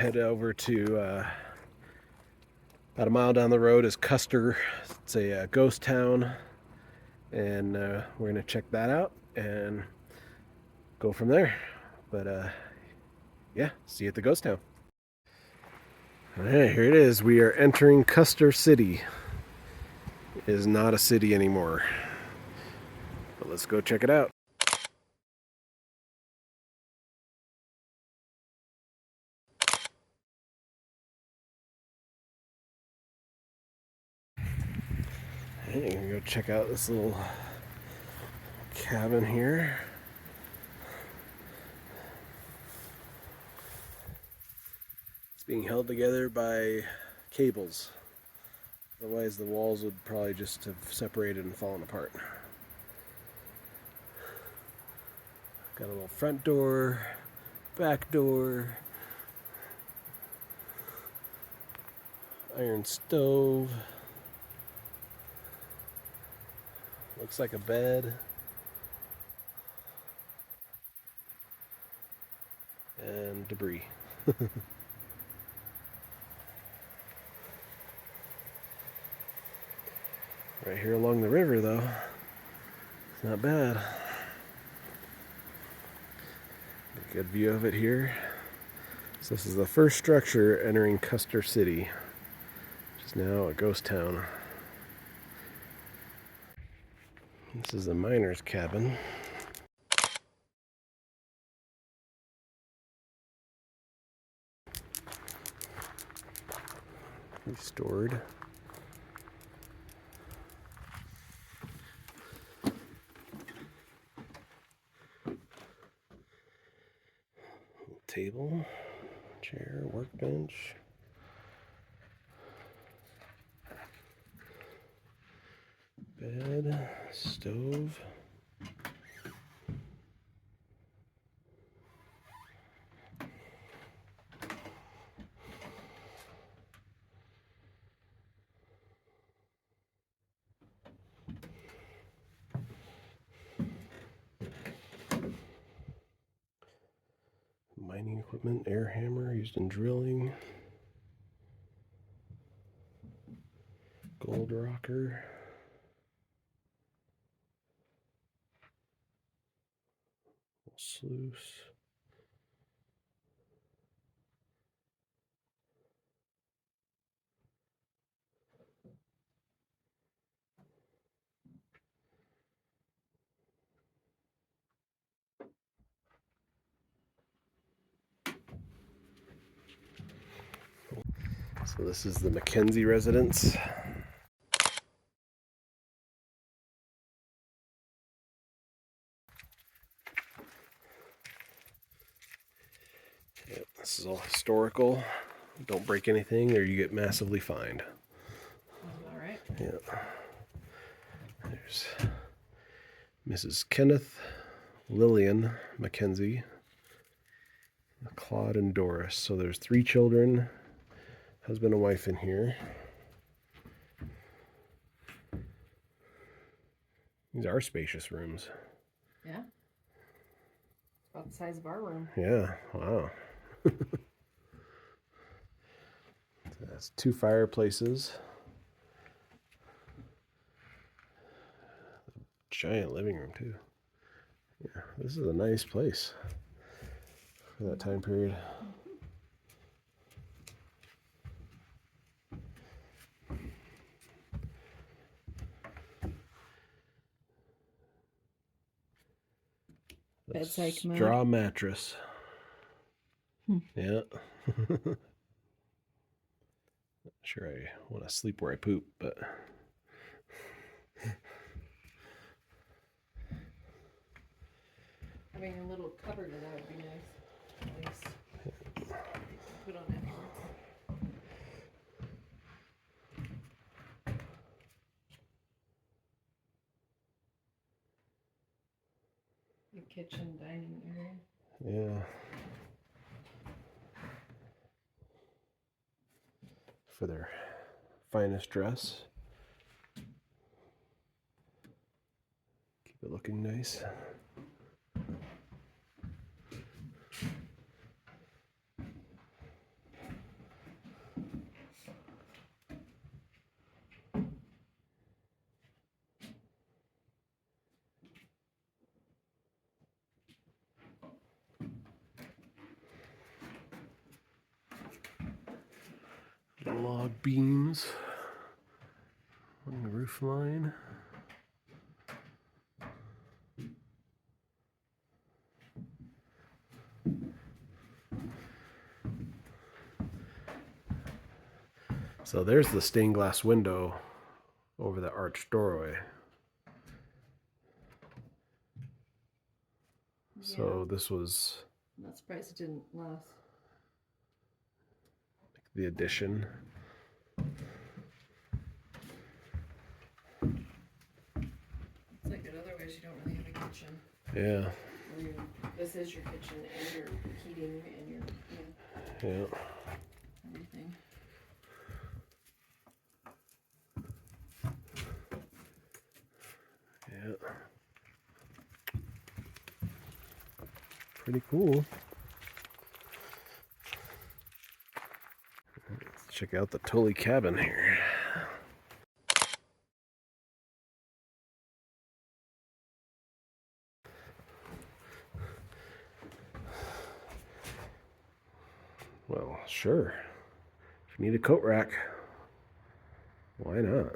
head over to about a mile down the road is Custer. It's a ghost town, and we're going to check that out and go from there. But yeah, see you at the ghost town. All right, here it is. We are entering Custer City. It is not a city anymore. But let's go check it out. Hey, I'm gonna go check out this little cabin here. It's being held together by cables. Otherwise the walls would probably just have separated and fallen apart. Got a little front door, back door, iron stove. Looks like a bed. And debris. Right here along the river though. It's not bad. A good view of it here. So this is the first structure entering Custer City, which is now a ghost town. This is a miner's cabin. Restored. Table, chair, workbench. Bed, stove. Mining equipment, air hammer used in drilling. Gold rocker. Sluice. So this is the Mackenzie residence. Yep, this is all historical. Don't break anything or you get massively fined. All right. Yeah. There's Mrs. Kenneth Lillian Mackenzie, Claude and Doris. So there's 3 children, husband and wife in here. These are spacious rooms. Yeah. About the size of our room. Yeah, wow. That's 2 fireplaces. Giant living room too. Yeah, this is a nice place for that time period. Bedside commode. Straw mattress. Yeah. Sure, I want to sleep where I poop, but having a little cupboard of that would be nice. At least put on afterwards. The kitchen, dining area. yeah. For their finest dress. Keep it looking nice. log beams on the roof line. So there's the stained glass window over the arched doorway. So this was I'm not surprised it didn't last. the addition. It's like in other ways you don't really have a kitchen. Yeah. This is your kitchen and your heating and your Yeah. everything. Yeah. Pretty cool. Let's check out the Tully cabin here. Well, sure. If you need a coat rack, why not?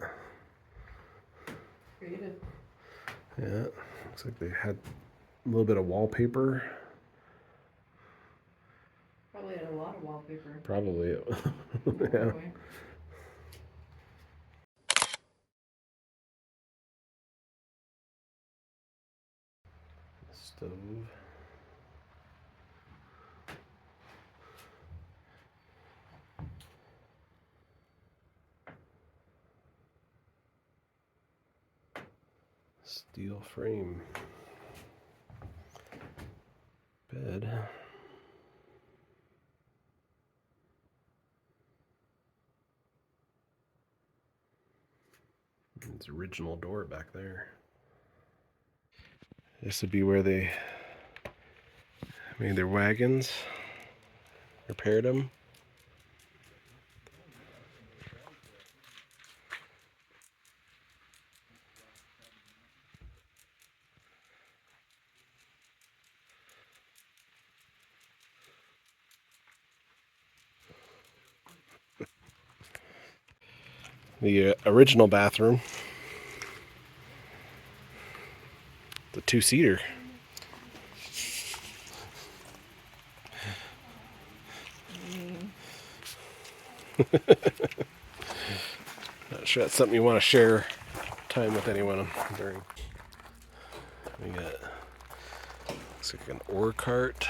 Creative. Yeah, looks like they had a little bit of wallpaper. Probably had a lot of wallpaper. Probably. Yeah. Yeah. Stove. Steel frame. Bed. It's original door back there. This would be where they made their wagons, repaired them. The original bathroom, the two-seater. Not sure that's something you want to share time with anyone during. We got, looks like an ore cart,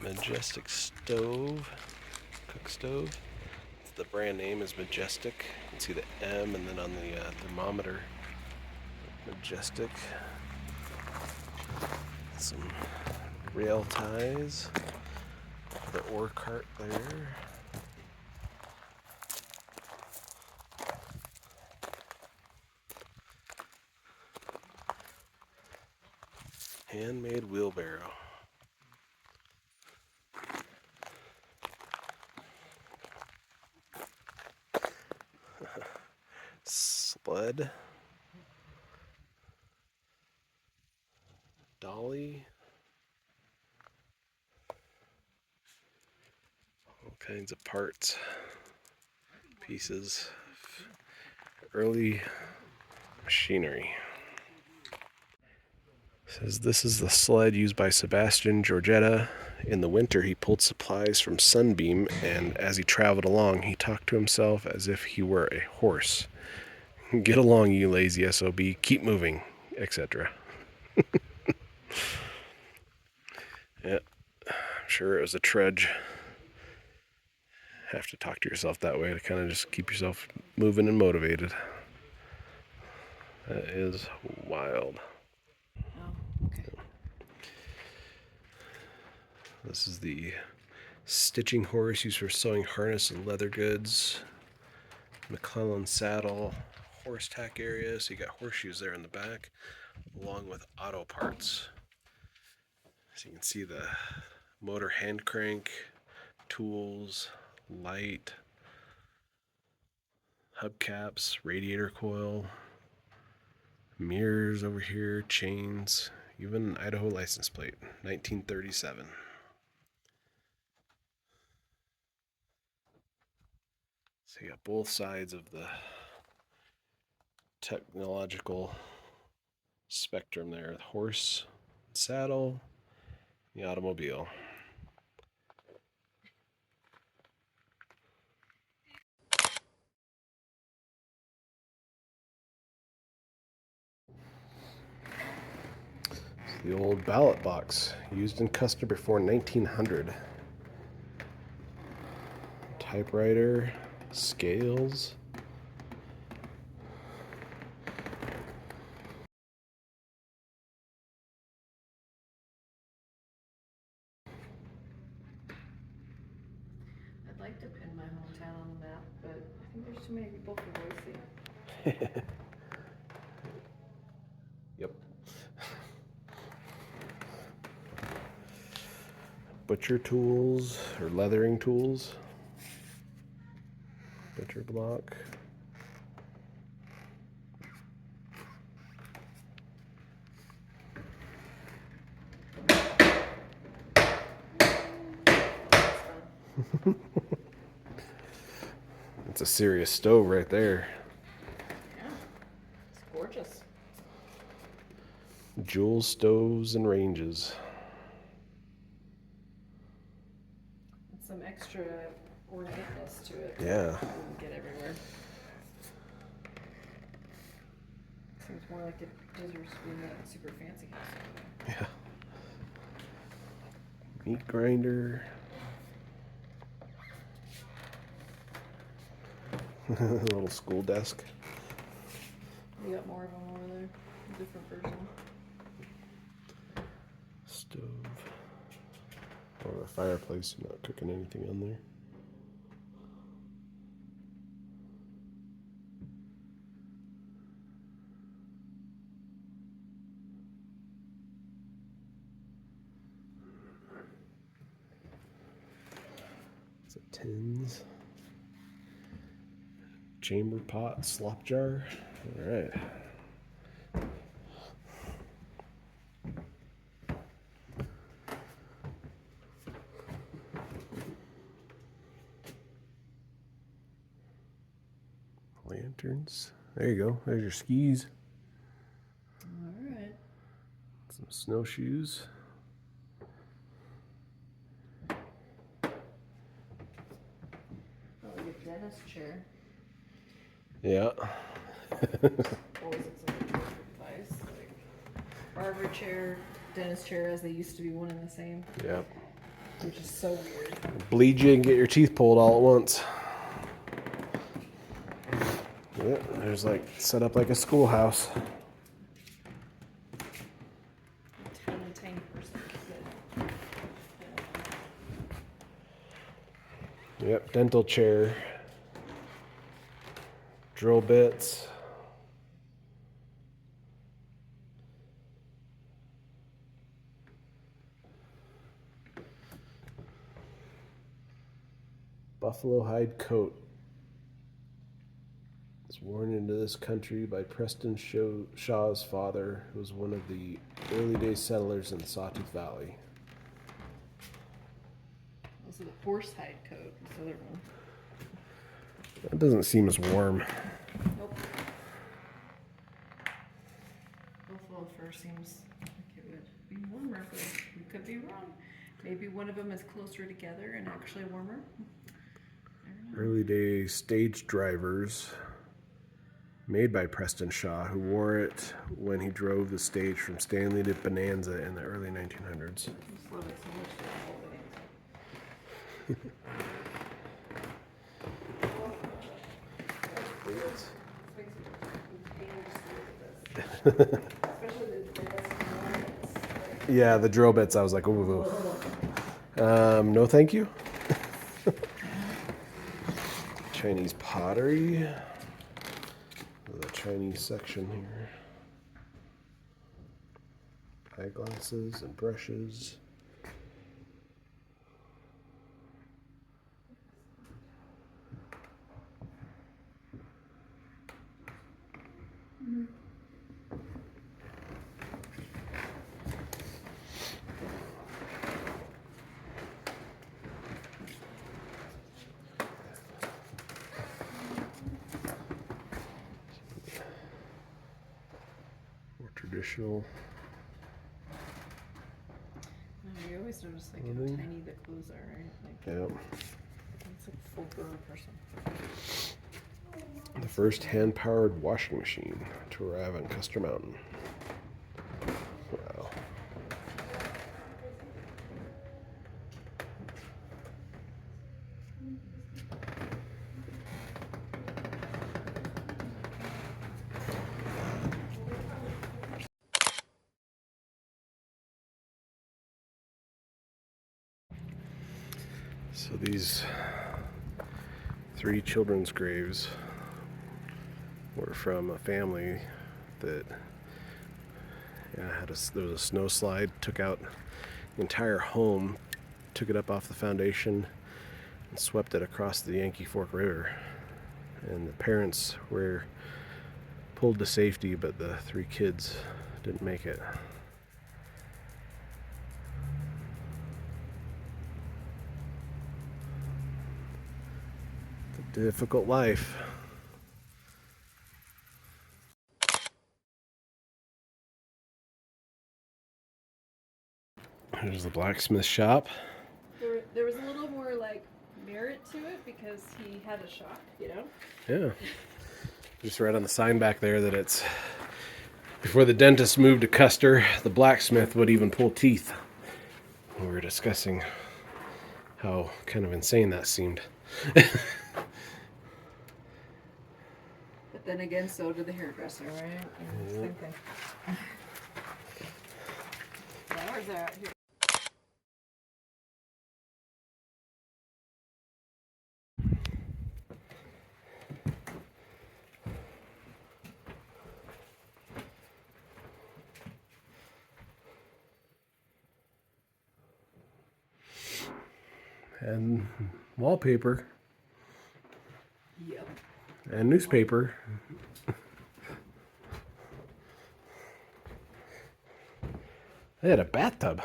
Majestic stove, cook stove. The brand name is Majestic. You can see the M and then on the thermometer, Majestic. Some rail ties, the ore cart there. Handmade wheelbarrow. Sled. Dolly. All kinds of parts, pieces, early machinery. Says this is the sled used by Sebastian Giorgetta. In the winter, he pulled supplies from Sunbeam, and as he traveled along, he talked to himself as if he were a horse. Get along, you lazy SOB. Keep moving, etc. Yeah, I'm sure it was a trudge. Have to talk to yourself that way to kind of just keep yourself moving and motivated. That is wild. Oh, okay. This is the stitching horse used for sewing harness and leather goods. McClellan saddle, horse tack area. So you got horseshoes there in the back, along with auto parts. So you can see the motor hand crank, tools, light, hubcaps, radiator coil, mirrors over here, chains, even an Idaho license plate, 1937. So you got both sides of the technological spectrum there: the horse, saddle, the automobile. The old ballot box used in Custer before 1900. Typewriter, scales. I'd like to pin my hometown on the map, but I think there's too many people for Boise. Yep. Butcher tools or leathering tools. Butcher block. It's a serious stove right there. Yeah, it's gorgeous. Jewel stoves and ranges. And some extra ornateness to it. Yeah. That you wouldn't get everywhere. Seems more like it deserves to be in that super fancy house over there. Yeah. Meat grinder. A little school desk. We got more of them over there. A different version. Stove. Oh, the fireplace. You're not cooking anything on there. It's a tins. Chamber pot, slop jar. All right. Lanterns. There you go. There's your skis. All right. Some snowshoes. Oh, like a dentist chair. Yeah. Always looks like a good advice. Like barber chair, dentist chair, as they used to be one and the same. Yeah. Which is so weird. Bleed you and get your teeth pulled all at once. Yeah, there's like set up like a schoolhouse. Tiny person. Yep, dental chair. Drill bits. Buffalo hide coat. It's worn into this country by Preston Shaw's father, who was one of the early day settlers in the Sawtooth Valley. Also the horse hide coat, this other one. That doesn't seem as warm. Nope. Buffalo fur seems like it would be warmer, but we could be wrong. Maybe one of them is closer together and actually warmer. Early day stage drivers made by Preston Shaw, who wore it when he drove the stage from Stanley to Bonanza in the early 1900s. I just love it so much that I'm holding it. This makes it pain to look at this. Especially the dentist ones. Yeah, the drill bits, I was like, ooh. No thank you. Chinese pottery. The Chinese section here. Eyeglasses and brushes. traditional. You always notice like how Clothing. tiny the clothes are, right? Like Yep. it's like full grown person. The first hand-powered washing machine to arrive on Custer Mountain. Wow. So these 3 children's graves were from a family that there was a snow slide, took out the entire home, took it up off the foundation, and swept it across the Yankee Fork River. And the parents were pulled to safety, but the 3 kids didn't make it. It's a difficult life. Here's the blacksmith shop. There was a little more like merit to it because he had a shop, you know? Yeah. Just read on the sign back there that it's before the dentist moved to Custer, the blacksmith would even pull teeth. We were discussing how kind of insane that seemed. But then again, so did the hairdresser, right? Same thing. Flowers are out here. And wallpaper Yep. and newspaper. They had a bathtub.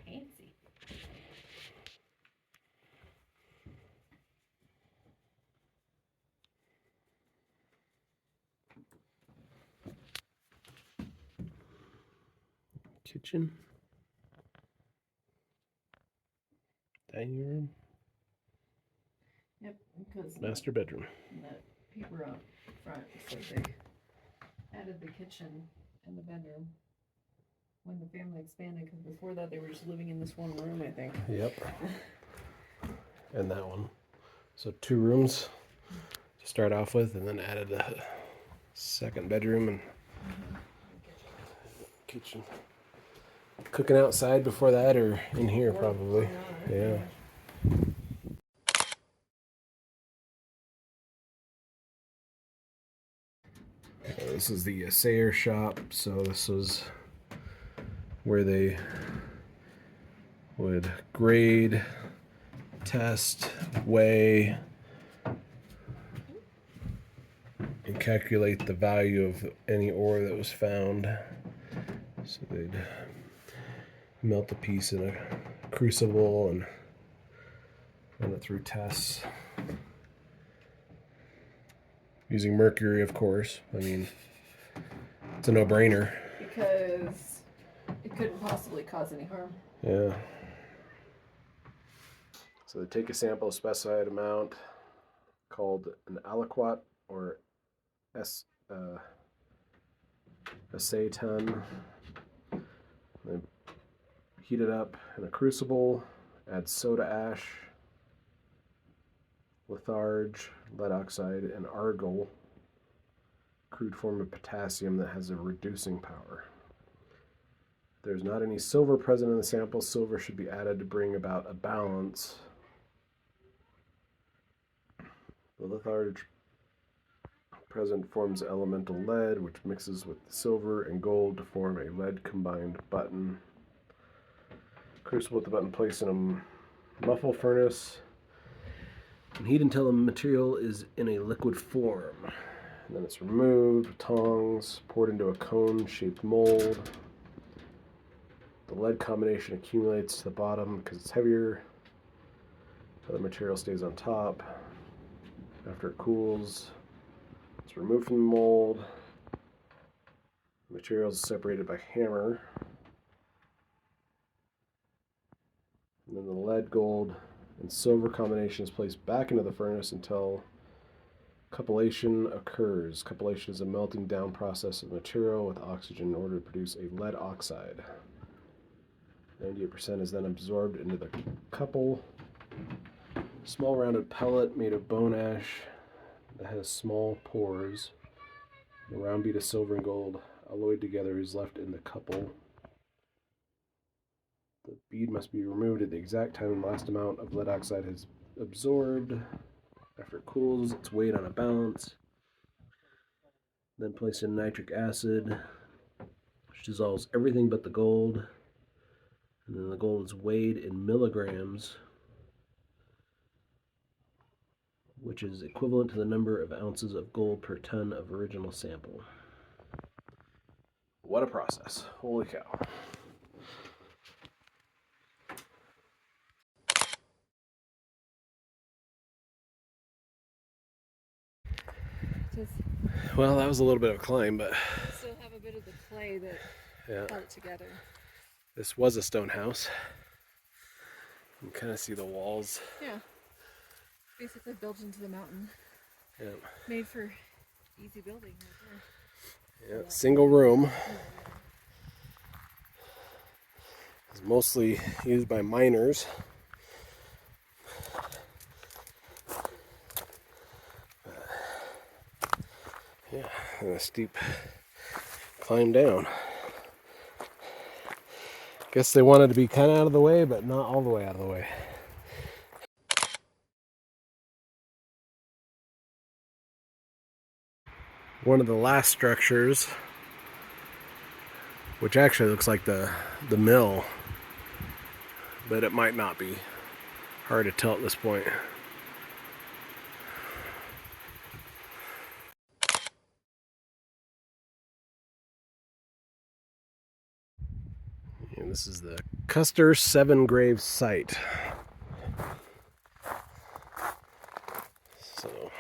Fancy. Kitchen. Dining room. Yep, because Master bedroom. that paper up front, so they added the kitchen and the bedroom when the family expanded, because before that they were just living in this one room, I think. Yep. And that one. So 2 rooms to start off with, and then added a second bedroom and kitchen. Cooking outside before that, or in here probably. Yeah. This is the Sayer shop. So this was where they would grade, test, weigh, and calculate the value of any ore that was found. So they'd melt the piece in a crucible and run it through tests. Using mercury, of course. I mean, it's a no-brainer. Because it couldn't possibly cause any harm. Yeah. So they take a sample of specified amount called an aliquot or assay ton. They heat it up in a crucible, add soda ash, litharge, lead oxide, and argol, crude form of potassium that has a reducing power. If there's not any silver present in the sample, silver should be added to bring about a balance. The litharge present forms elemental lead, which mixes with silver and gold to form a lead combined button. Crucible with the button placed in a muffle furnace and heat until the material is in a liquid form. And then it's removed with tongs, poured into a cone-shaped mold. The lead combination accumulates to the bottom because it's heavier. The material stays on top. After it cools, It's removed from the mold. Materials separated by hammer. And then the lead, gold, and silver combination is placed back into the furnace until cupellation occurs. Cupellation is a melting down process of material with oxygen in order to produce a lead oxide. 98% is then absorbed into the couple. Small rounded pellet made of bone ash that has small pores. A round bead of silver and gold alloyed together is left in the couple. The bead must be removed at the exact time the last amount of lead oxide has absorbed. After it cools, it's weighed on a balance. Then placed in nitric acid, which dissolves everything but the gold. And then the gold is weighed in milligrams, which is equivalent to the number of ounces of gold per ton of original sample. What a process. Holy cow. Well, that was a little bit of a climb, but Still have a bit of the clay that held it together. This was a stone house. You can kind of see the walls. Yeah. Basically built into the mountain. Yeah. Made for easy building right there. Yeah, single room. It's mostly used by miners. Yeah, and a steep climb down. Guess they wanted to be kind of out of the way, but not all the way out of the way. One of the last structures, which actually looks like the mill, but it might not be. Hard to tell at this point. And this is the Custer Seven Graves site. So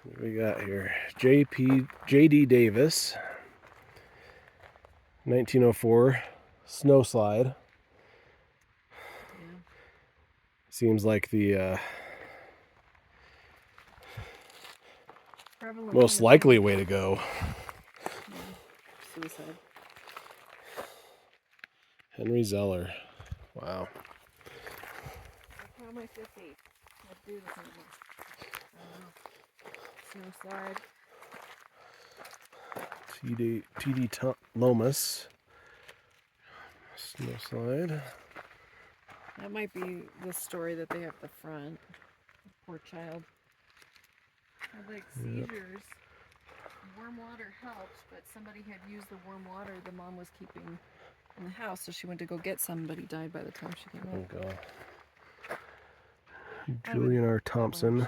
what we got here? J.D. Davis, 1904, snow slide. Yeah. Seems like the most likely way to go. Yeah. Suicide. Henry Zeller. Wow. How am I 50? Let's do this anymore. Snow slide. T.D. Lomas. Snow slide. That might be the story that they have at the front. The poor child. Had like seizures. Warm water helped, but somebody had used the warm water the mom was keeping in the house, so she went to go get some, but he died by the time she came out. Julian R. Thompson,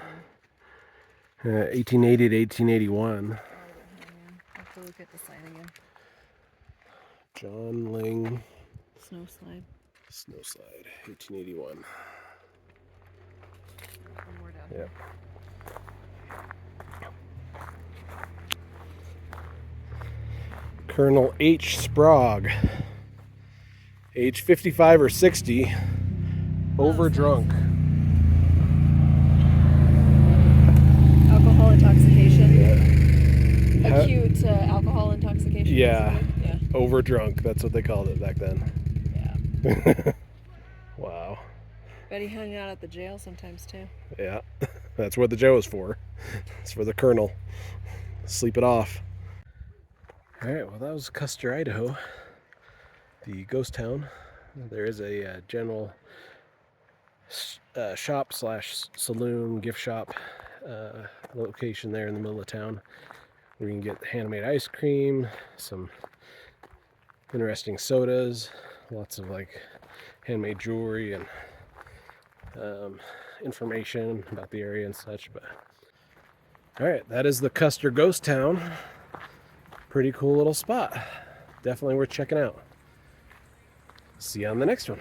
1880 to 1881. I'll have to look at the sign again. John Ling. Snow slide. Snow slide, 1881. One more down. Yep. Colonel H. Sprague, age 55 or 60, overdrunk. Alcohol intoxication. Yeah. Acute alcohol intoxication. Yeah. Overdrunk. That's what they called it back then. Yeah. Wow. Bet he hung out at the jail sometimes too. Yeah. That's what the jail was for. It's for the colonel. Sleep it off. Alright, well that was Custer, Idaho. The ghost town. There is a general shop slash saloon, gift shop location there in the middle of town where you can get handmade ice cream, some interesting sodas, lots of like handmade jewelry and information about the area and such. But alright, that is the Custer ghost town. Pretty cool little spot. Definitely worth checking out. See you on the next one.